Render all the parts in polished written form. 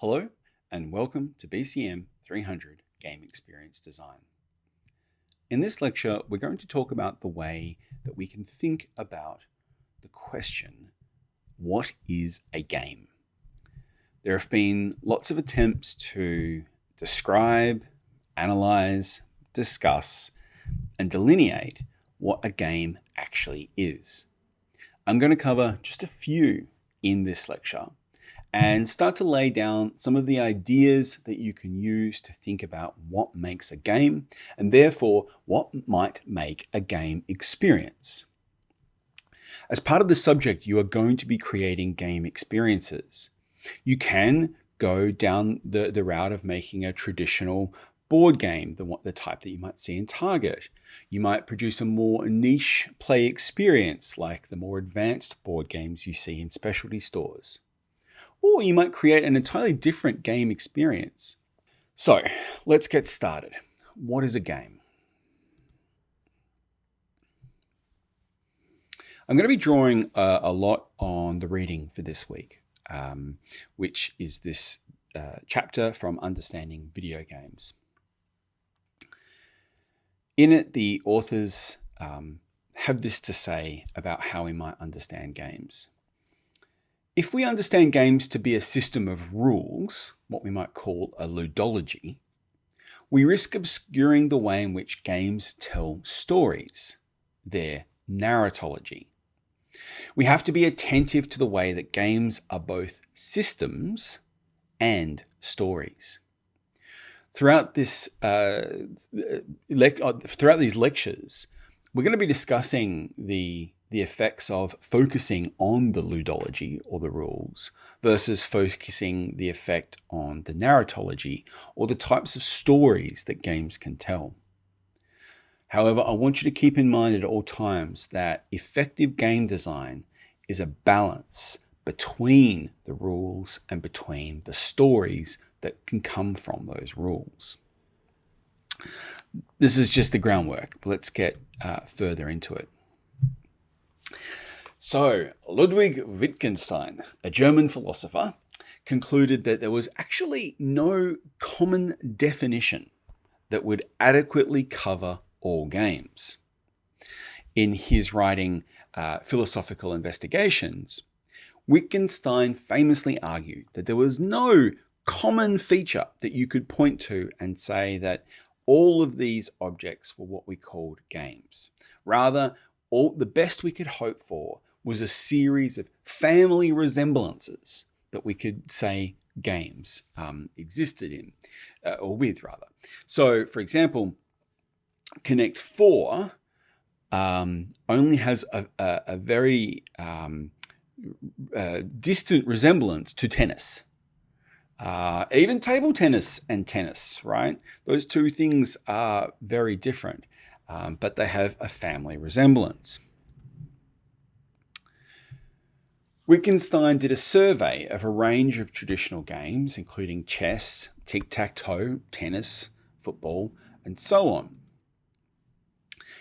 Hello and welcome to BCM300 Game Experience Design. In this lecture, we're going to talk about the way that we can think about the question, what is a game? There have been lots of attempts to describe, analyze, discuss, and delineate what a game actually is. I'm going to cover just a few in this lecture and start to lay down some of the ideas that you can use to think about what makes a game and therefore what might make a game experience. As part of the subject, you are going to be creating game experiences. You can go down the route of making a traditional board game, the type that you might see in Target. You might produce a more niche play experience like the more advanced board games you see in specialty stores. Or you might create an entirely different game experience. So let's get started. What is a game? I'm going to be drawing a lot on the reading for this week, which is this chapter from Understanding Video Games. In it, the authors have this to say about how we might understand games. If we understand games to be a system of rules, what we might call a ludology, we risk obscuring the way in which games tell stories, their narratology. We have to be attentive to the way that games are both systems and stories. Throughout these lectures, we're going to be discussing the effects of focusing on the ludology or the rules versus focusing the effect on the narratology or the types of stories that games can tell. However, I want you to keep in mind at all times that effective game design is a balance between the rules and between the stories that can come from those rules. This is just the groundwork, but let's get further into it. So, Ludwig Wittgenstein, a German philosopher, concluded that there was actually no common definition that would adequately cover all games. In his writing, Philosophical Investigations, Wittgenstein famously argued that there was no common feature that you could point to and say that all of these objects were what we called games. Rather, the best we could hope for was a series of family resemblances that we could say games existed in, or with rather. So, for example, Connect 4 only has a very distant resemblance to tennis. Even table tennis and tennis, right? Those two things are very different, but they have a family resemblance. Wittgenstein did a survey of a range of traditional games, including chess, tic-tac-toe, tennis, football, and so on.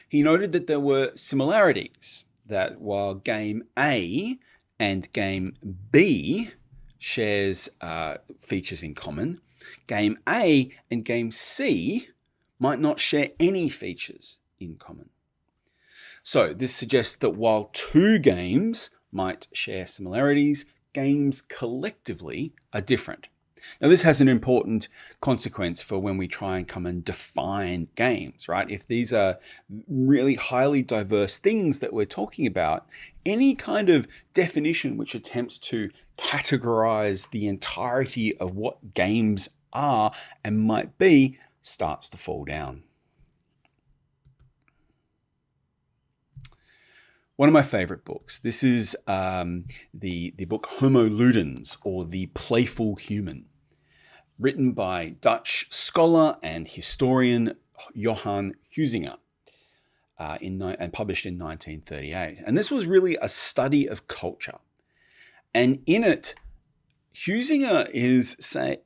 He noted that there were similarities, that while game A and game B shares features in common, game A and game C might not share any features in common. So this suggests that while two games might share similarities, games collectively are different. Now, this has an important consequence for when we try and come and define games, right? If these are really highly diverse things that we're talking about, any kind of definition which attempts to categorize the entirety of what games are and might be starts to fall down. One of my favorite books. This is the book Homo Ludens, or The Playful Human, written by Dutch scholar and historian Johan Huizinga, and published in 1938. And this was really a study of culture. And in it, Huizinga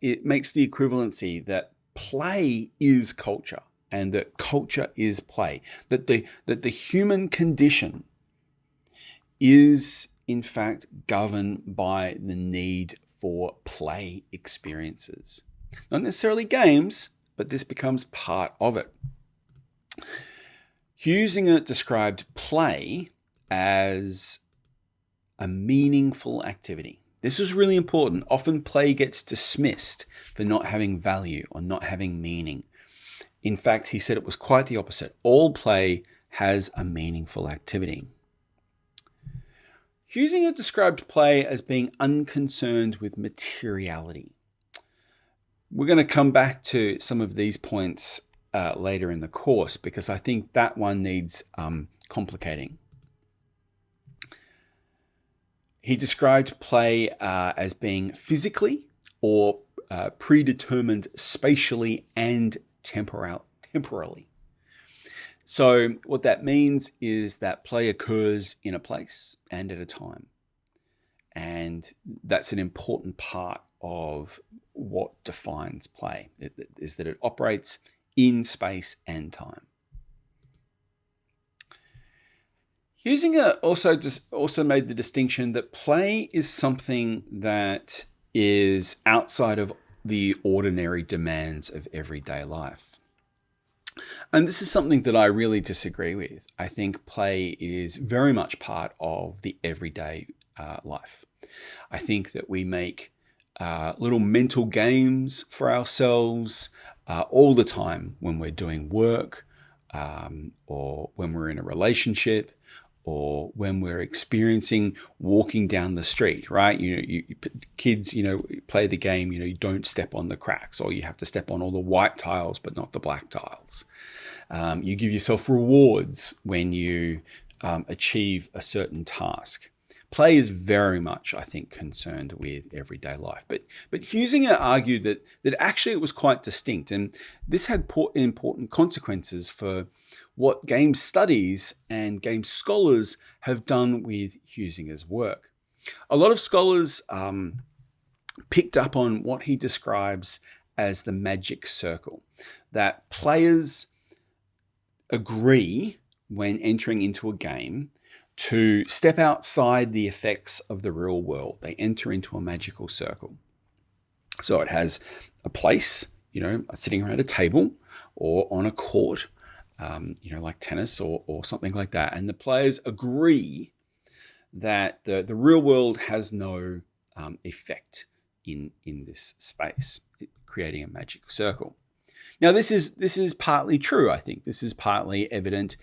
it makes the equivalency that play is culture and that culture is play, that the human condition is in fact governed by the need for play experiences. Not necessarily games, but this becomes part of it. Huizinga described play as a meaningful activity. This is really important. Often play gets dismissed for not having value or not having meaning. In fact, he said it was quite the opposite. All play has a meaningful activity. Huizinga described play as being unconcerned with materiality. We're going to come back to some of these points later in the course because I think that one needs complicating. He described play as being physically or predetermined spatially and temporally. So what that means is that play occurs in a place and at a time. And that's an important part of what defines play, is that it operates in space and time. Huizinga also made the distinction that play is something that is outside of the ordinary demands of everyday life. And this is something that I really disagree with. I think play is very much part of the everyday life. I think that we make little mental games for ourselves all the time when we're doing work or when we're in a relationship or when we're experiencing walking down the street, right? Kids, play the game, you don't step on the cracks, or you have to step on all the white tiles, but not the black tiles. You give yourself rewards when you achieve a certain task. Play is very much, I think, concerned with everyday life. But Huizinga argued that actually it was quite distinct, and this had important consequences for what game studies and game scholars have done with Huizinga's work. A lot of scholars picked up on what he describes as the magic circle, that players agree when entering into a game to step outside the effects of the real world. They enter into a magical circle. So it has a place, sitting around a table or on a court, like tennis or something like that. And the players agree that the real world has no effect in this space, creating a magic circle. Now, this is partly true, I think. This is partly evident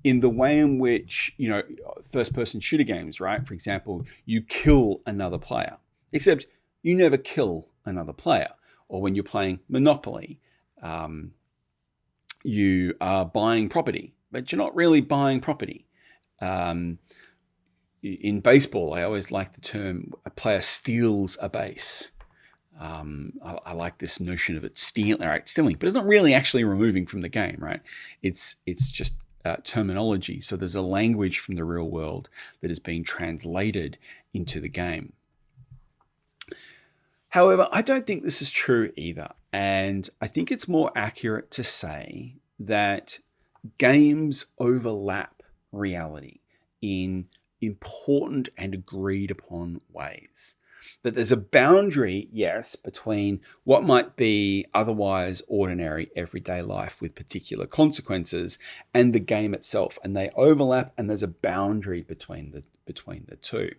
in the way in which, first-person shooter games, right? For example, you kill another player, except you never kill another player. Or when you're playing Monopoly, you are buying property, but you're not really buying property. In baseball, I always like the term a player steals a base. I like this notion of it stealing, but it's not really actually removing from the game, right? It's just terminology. So there's a language from the real world that is being translated into the game. However, I don't think this is true either. And I think it's more accurate to say that games overlap reality in important and agreed upon ways. That there's a boundary, yes, between what might be otherwise ordinary everyday life with particular consequences and the game itself, and they overlap, and there's a boundary between the two.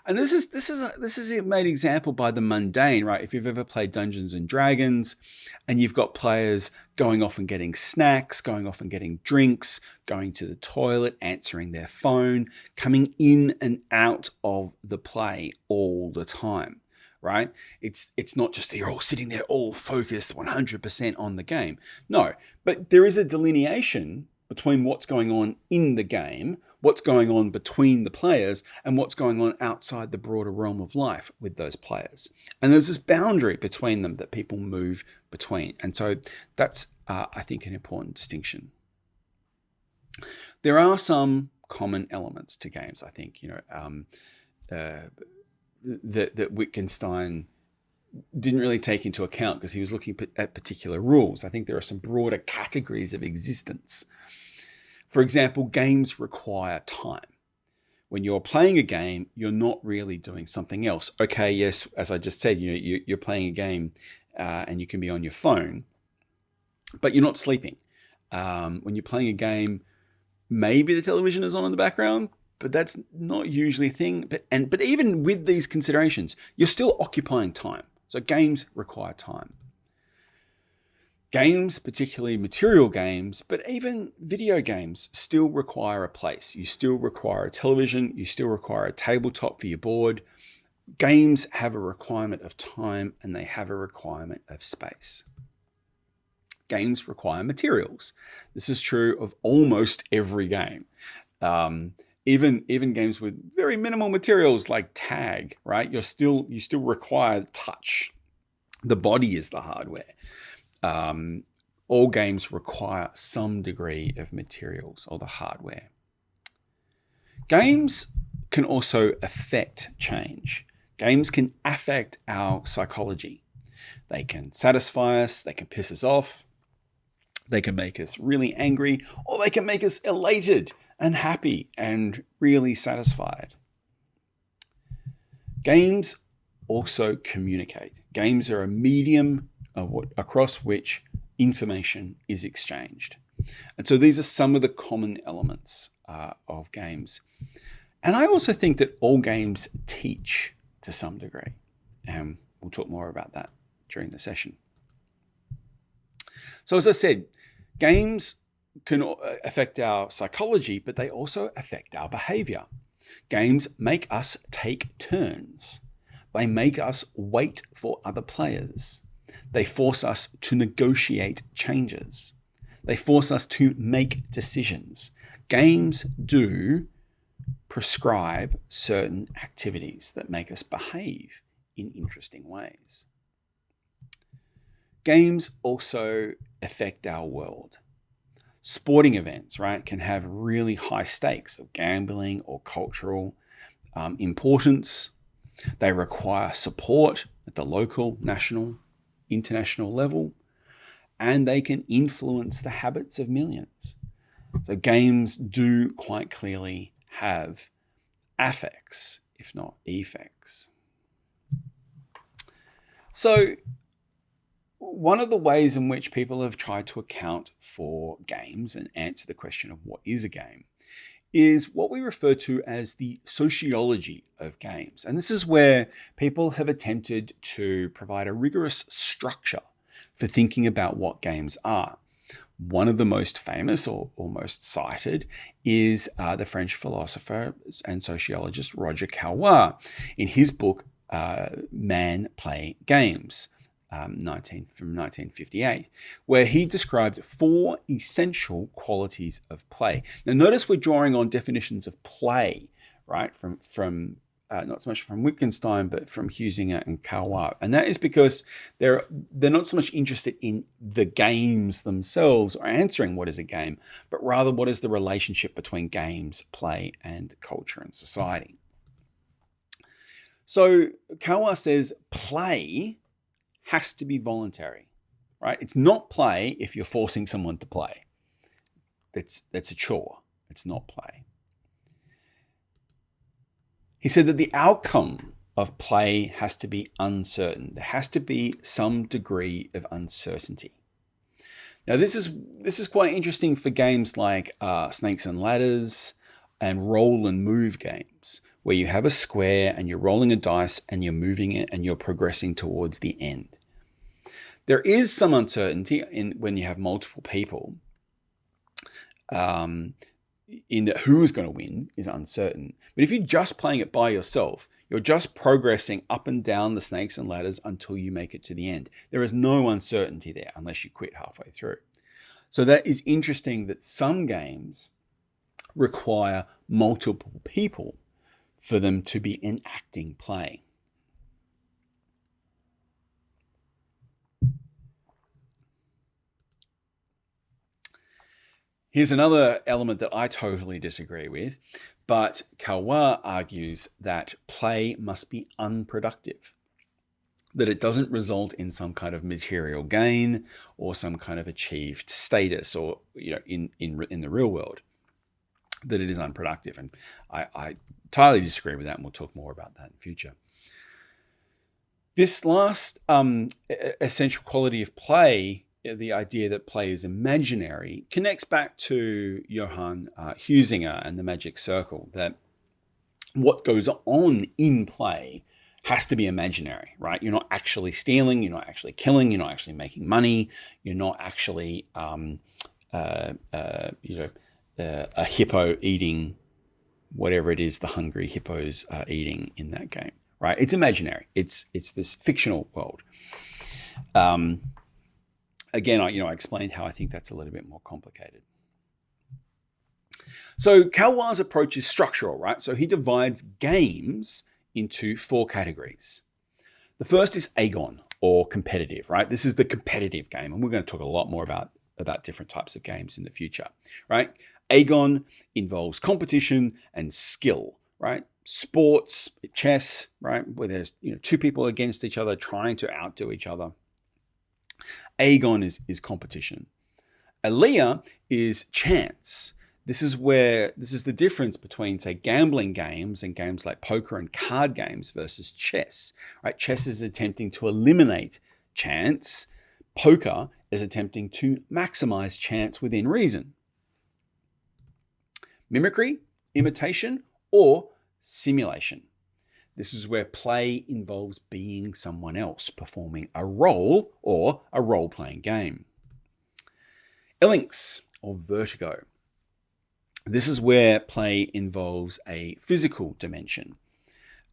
And this is made example by the mundane, right? If you've ever played Dungeons and Dragons, and you've got players going off and getting snacks, going off and getting drinks, going to the toilet, answering their phone, coming in and out of the play all the time, right? It's not just that you're all sitting there all focused 100% on the game. No, but there is a delineation between what's going on in the game, what's going on between the players, and what's going on outside the broader realm of life with those players. And there's this boundary between them that people move between. And so that's, I think, an important distinction. There are some common elements to games, I think, that Wittgenstein didn't really take into account because he was looking at particular rules. I think there are some broader categories of existence. For example, games require time. when you're playing a game, you're not really doing something else. Okay, yes, as I just said, you're playing a game and you can be on your phone, but you're not sleeping. When you're playing a game, maybe the television is on in the background, but that's not usually a thing. But even with these considerations, you're still occupying time. So games require time. Games, particularly material games, but even video games, still require a place. You still require a television. You still require a tabletop for your board. Games have a requirement of time and they have a requirement of space. Games require materials. This is true of almost every game. Even games with very minimal materials like tag, right? You still require touch. The body is the hardware. All games require some degree of materials or the hardware. Games can also affect change. Games can affect our psychology. They can satisfy us, they can piss us off, they can make us really angry, or they can make us elated and happy and really satisfied. Games also communicate. Games are a medium across which information is exchanged. And so these are some of the common elements of games. And I also think that all games teach to some degree. And we'll talk more about that during the session. So as I said, games can affect our psychology, but they also affect our behavior. Games make us take turns. They make us wait for other players. They force us to negotiate changes. They force us to make decisions. Games do prescribe certain activities that make us behave in interesting ways. Games also affect our world. Sporting events, right, can have really high stakes of gambling or cultural importance. They require support at the local, national, international level, and they can influence the habits of millions. So games do quite clearly have affects, if not effects. So one of the ways in which people have tried to account for games and answer the question of what is a game is what we refer to as the sociology of games. And this is where people have attempted to provide a rigorous structure for thinking about what games are. One of the most famous or most cited is the French philosopher and sociologist Roger Caillois in his book, Man, Play, Games, from 1958, where he described 4 essential qualities of play. Now, notice we're drawing on definitions of play, right, from not so much from Wittgenstein, but from Huizinga and Caillois. And that is because they're not so much interested in the games themselves or answering what is a game, but rather what is the relationship between games, play, and culture and society. So Caillois says play has to be voluntary, right? It's not play if you're forcing someone to play. That's a chore. It's not play. He said that the outcome of play has to be uncertain. There has to be some degree of uncertainty. Now, this is quite interesting for games like Snakes and Ladders and roll and move games, where you have a square and you're rolling a dice and you're moving it and you're progressing towards the end. There is some uncertainty when you have multiple people. In that who is going to win is uncertain. But if you're just playing it by yourself, you're just progressing up and down the snakes and ladders until you make it to the end. There is no uncertainty there unless you quit halfway through. So that is interesting that some games require multiple people for them to be enacting play. Here's another element that I totally disagree with, but Caillois argues that play must be unproductive, that it doesn't result in some kind of material gain or some kind of achieved status or in the real world. that it is unproductive. And I entirely disagree with that, and we'll talk more about that in the future. This last essential quality of play, the idea that play is imaginary, connects back to Johann Huizinga and the magic circle, that what goes on in play has to be imaginary, right? You're not actually stealing, you're not actually killing, you're not actually making money, you're not actually a hippo eating whatever it is the hungry hippos are eating in that game, right? It's imaginary. It's this fictional world. Again, I explained how I think that's a little bit more complicated. So Caillois' approach is structural, right? So he divides games into 4 categories. The first is agon, or competitive, right? This is the competitive game, and we're going to talk a lot more about different types of games in the future, right? Agon involves competition and skill, right? Sports, chess, right? Where there's 2 people against each other trying to outdo each other. Agon is competition. Alia is chance. This is the difference between, say, gambling games and games like poker and card games versus chess, right? Chess is attempting to eliminate chance. Poker is attempting to maximize chance within reason. Mimicry, imitation, or simulation. This is where play involves being someone else, performing a role or a role-playing game. Elinx, or vertigo. This is where play involves a physical dimension,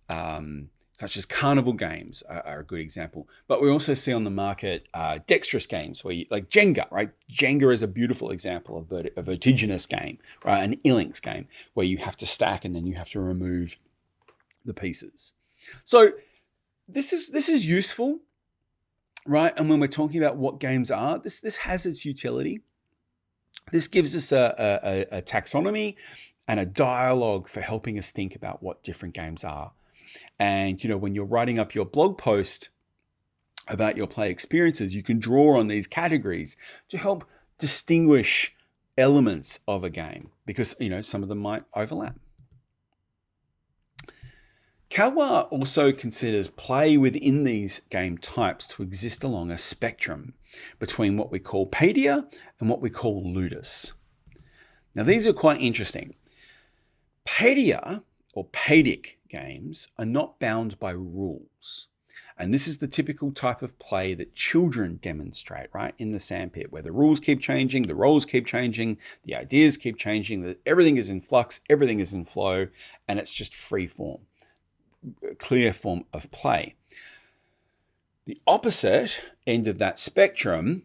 such as carnival games are a good example. But we also see on the market dexterous games, like Jenga, right? Jenga is a beautiful example of a vertiginous game, right? An Elinx game where you have to stack and then you have to remove the pieces. So this is useful, right? And when we're talking about what games are, this has its utility. This gives us a taxonomy and a dialogue for helping us think about what different games are. And when you're writing up your blog post about your play experiences, you can draw on these categories to help distinguish elements of a game, because some of them might overlap. Caillois also considers play within these game types to exist along a spectrum between what we call paidia and what we call ludus. Now, these are quite interesting. Paidia, or paidic games, are not bound by rules. And this is the typical type of play that children demonstrate, right, in the sandpit, where the rules keep changing, the roles keep changing, the ideas keep changing, everything is in flux, everything is in flow, and it's just free form. Clear form of play. The opposite end of that spectrum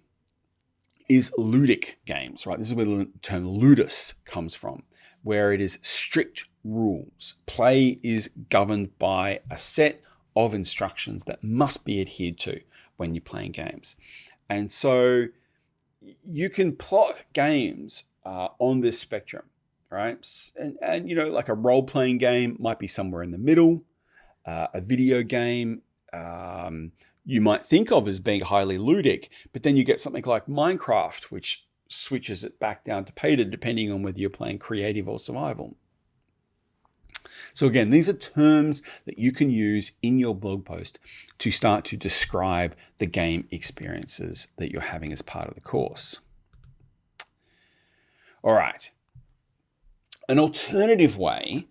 is ludic games, right? This is where the term ludus comes from, where it is strict rules. Play is governed by a set of instructions that must be adhered to when you're playing games. And so you can plot games on this spectrum, right? And like a role-playing game might be somewhere in the middle. A video game you might think of as being highly ludic, but then you get something like Minecraft, which switches it back down to paidia, depending on whether you're playing creative or survival. So again, these are terms that you can use in your blog post to start to describe the game experiences that you're having as part of the course. All right. An alternative way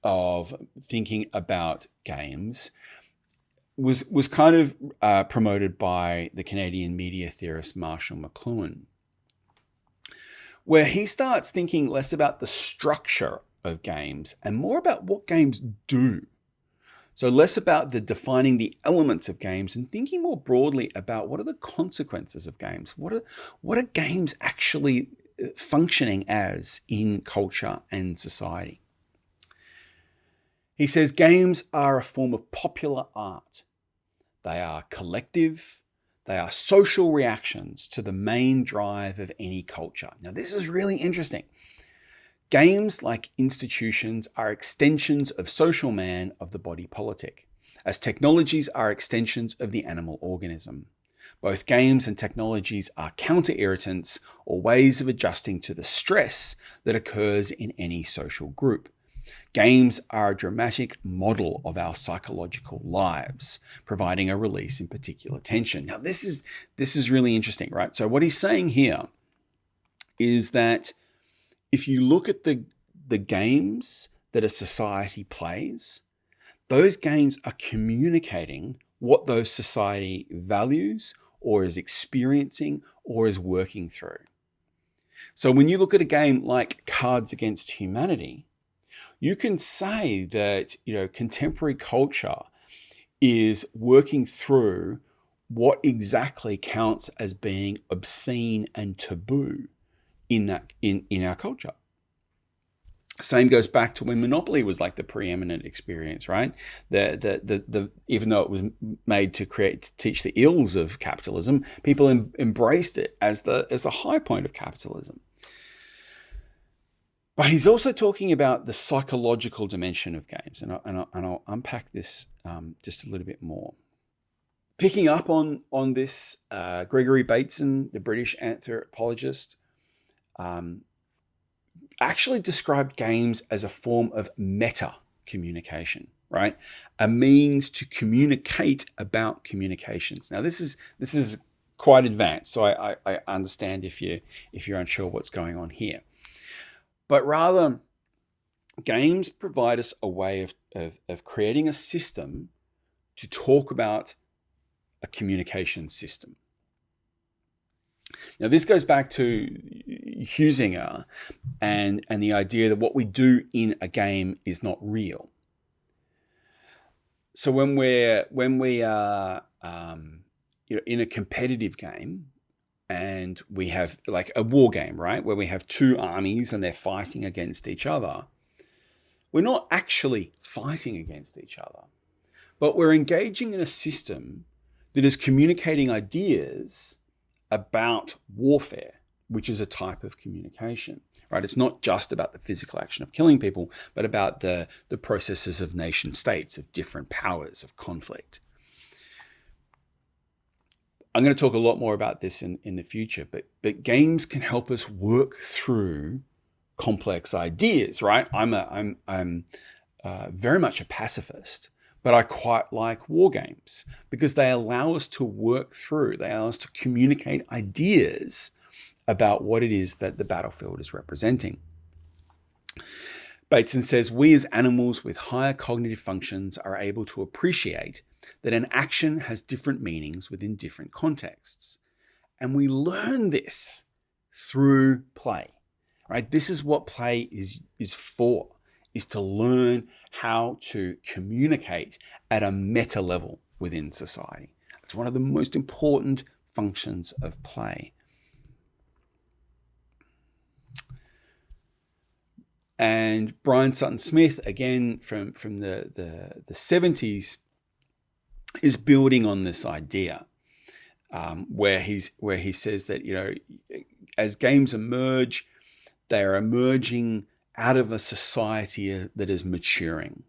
of thinking about games was kind of promoted by the Canadian media theorist Marshall McLuhan, where he starts thinking less about the structure of games and more about what games do. So less about defining the elements of games and thinking more broadly about what are the consequences of games. What are games actually functioning as in culture and society? He says games are a form of popular art. They are collective. They are social reactions to the main drive of any culture. Now, this is really interesting. Games, like institutions, are extensions of social man, of the body politic, as technologies are extensions of the animal organism. Both games and technologies are counter-irritants or ways of adjusting to the stress that occurs in any social group. Games are a dramatic model of our psychological lives, providing a release in particular tension. Now, this is really interesting, right? So what he's saying here is that if you look at the games that a society plays, those games are communicating what those society values or is experiencing or is working through. So when you look at a game like Cards Against Humanity, you can say that, contemporary culture is working through what exactly counts as being obscene and taboo in our culture. Same goes back to when Monopoly was like the preeminent experience, right? Even though it was made to teach the ills of capitalism, people embraced it as the high point of capitalism. But he's also talking about the psychological dimension of games, and I'll unpack this just a little bit more. Picking up on this, Gregory Bateson, the British anthropologist, actually described games as a form of meta communication, right? A means to communicate about communications. Now, this is quite advanced, so I understand if you're unsure what's going on here. But rather, games provide us a way of creating a system to talk about a communication system. Now, this goes back to Huizinga and the idea that what we do in a game is not real. So when we are in a competitive game, and we have like a war game, right, where we have two armies and they're fighting against each other, we're not actually fighting against each other, but we're engaging in a system that is communicating ideas about warfare, which is a type of communication, right? It's not just about the physical action of killing people, but about the processes of nation states, of different powers, of conflict. I'm going to talk a lot more about this in the future, but games can help us work through complex ideas, right? I'm very much a pacifist, but I quite like war games because they allow us to work through, they allow us to communicate ideas about what it is that the battlefield is representing. Bateson says, we as animals with higher cognitive functions are able to appreciate that an action has different meanings within different contexts. And we learn this through play, right? This is what play is for, is to learn how to communicate at a meta level within society. It's one of the most important functions of play. And Brian Sutton Smith, again from the 70s, is building on this idea where he says that as games emerge, they are emerging out of a society that is maturing,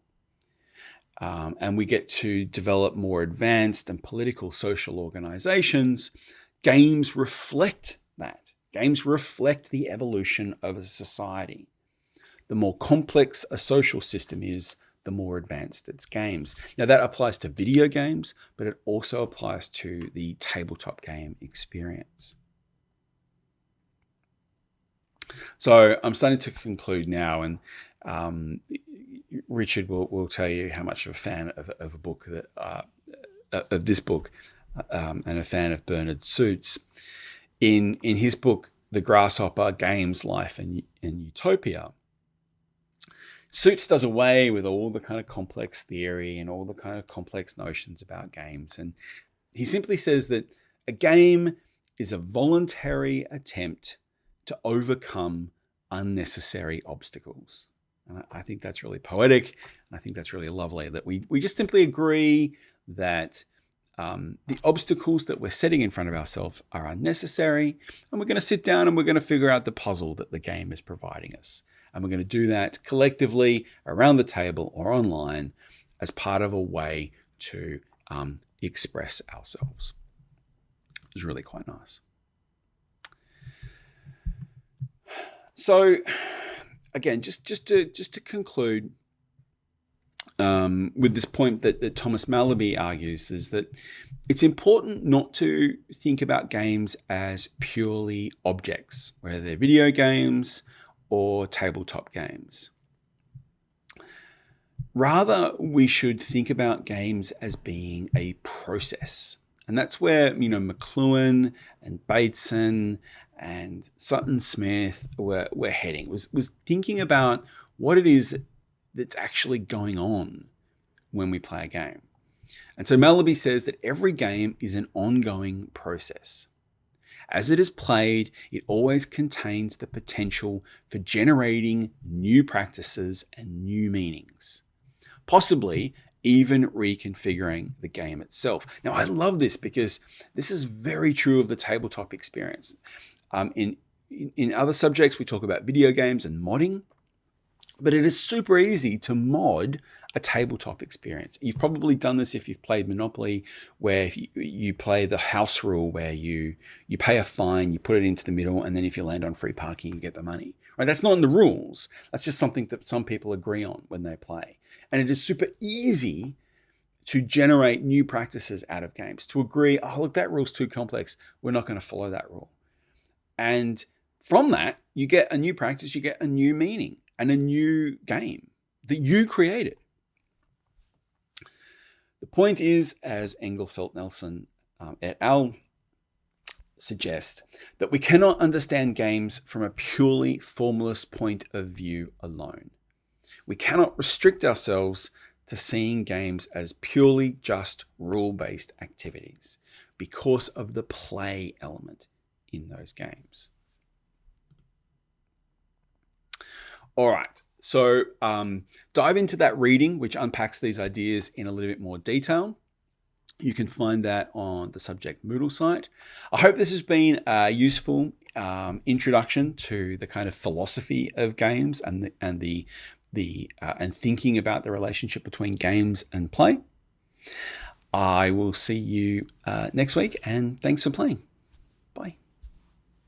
and we get to develop more advanced and political social organizations. Games reflect that. Games reflect the evolution of a society. The more complex a social system is, the more advanced its games. Now that applies to video games, but it also applies to the tabletop game experience. So I'm starting to conclude now, and Richard will tell you how much of a fan of a book of this book, and a fan of Bernard Suits. In his book, The Grasshopper: Games, Life, and Utopia, Suits does away with all the kind of complex theory and all the kind of complex notions about games. And he simply says that a game is a voluntary attempt to overcome unnecessary obstacles. And I think that's really poetic. And I think that's really lovely that we just simply agree that the obstacles that we're setting in front of ourselves are unnecessary. And we're going to sit down and we're going to figure out the puzzle that the game is providing us. And we're going to do that collectively around the table or online as part of a way to express ourselves. is really quite nice. So again, just to conclude with this point that Thomas Mallaby argues, is that it's important not to think about games as purely objects, whether they're video games or tabletop games. Rather, we should think about games as being a process. And that's where, McLuhan and Bateson and Sutton Smith were heading, was thinking about what it is that's actually going on when we play a game. And so Mallaby says that every game is an ongoing process. As it is played, it always contains the potential for generating new practices and new meanings, possibly even reconfiguring the game itself. Now, I love this because this is very true of the tabletop experience. In other subjects, we talk about video games and modding, but it is super easy to mod a tabletop experience. You've probably done this if you've played Monopoly, where if you play the house rule where you pay a fine, you put it into the middle, and then if you land on free parking, you get the money. Right? That's not in the rules. That's just something that some people agree on when they play. And it is super easy to generate new practices out of games, to agree, oh, look, that rule's too complex. We're not going to follow that rule. And from that, you get a new practice, you get a new meaning and a new game that you created. The point is, as Engelfeld Nelson et al. Suggest, that we cannot understand games from a purely formalist point of view alone. We cannot restrict ourselves to seeing games as purely just rule-based activities because of the play element in those games. All right, so dive into that reading, which unpacks these ideas in a little bit more detail. You can find that on the Subject Moodle site. I hope this has been a useful introduction to the kind of philosophy of games and thinking about the relationship between games and play. I will see you next week, and thanks for playing.